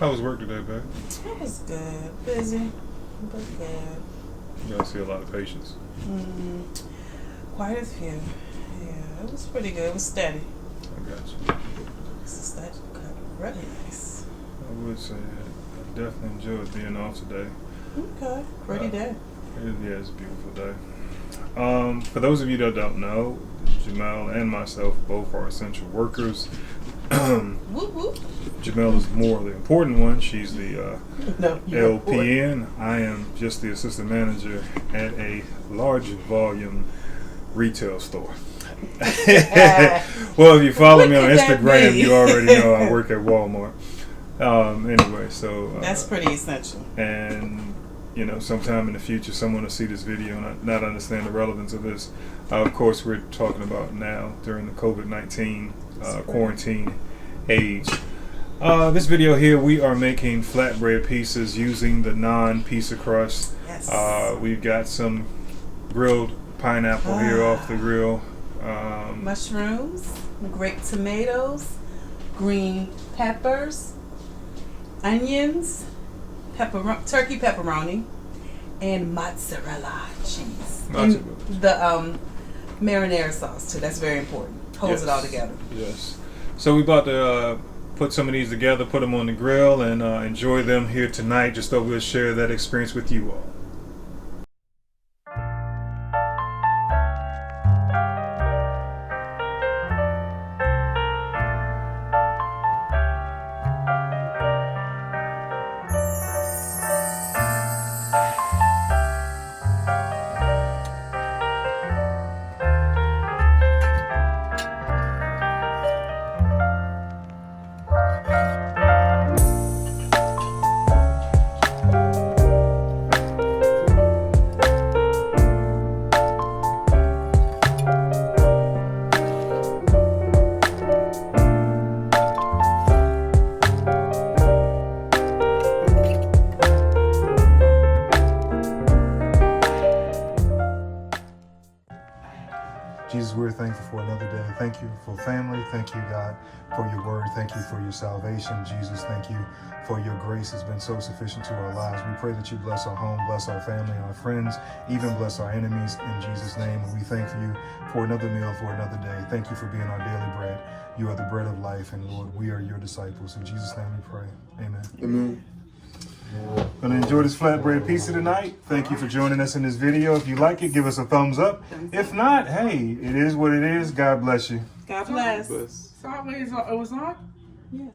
How was work today, babe? It was good. Busy, but good. You gotta see a lot of patients. Quite a few. Yeah, it was pretty good. It was steady. I got you. That cut really nice. I would say that I definitely enjoyed being off today. Okay, pretty day. Yeah, it's a beautiful day. For those of you that don't know, Jamel and myself both are essential workers. Whoop whoop. Jamel is more the important one. She's the No, you're LPN. I am just the assistant manager at a large volume retail store. Well, if you follow me on Instagram, you already know I work at Walmart. Anyway, so that's pretty essential. And you know, sometime in the future, someone will see this video and not understand the relevance of this. Of course, we're talking about now during the COVID-19 quarantine age. This video here, we are making flatbread pizzas using the Naan pizza crust. Yes. We've got some grilled pineapple here off the grill. Mushrooms, grape tomatoes, green peppers, onions, turkey pepperoni, and mozzarella cheese. And the marinara sauce too. That's very important. Holds it all together. Yes. So we about to put some of these together, put them on the grill, and enjoy them here tonight. Just so we'll share that experience with you all. Jesus, we're thankful for another day. Thank you for family. Thank you, God, for your word. Thank you for your salvation. Jesus, thank you for your grace has been so sufficient to our lives. We pray that you bless our home, bless our family, our friends, even bless our enemies in Jesus' name. And we thank you for another meal, for another day. Thank you for being our daily bread. You are the bread of life, and Lord, we are your disciples. In Jesus' name we pray. Amen. Amen. Gonna enjoy this flatbread pizza tonight. Thank you for joining us in this video. If you like it, give us a thumbs up. If not, hey, it is what it is. God bless you. God bless. Sideways, it was on? Yeah.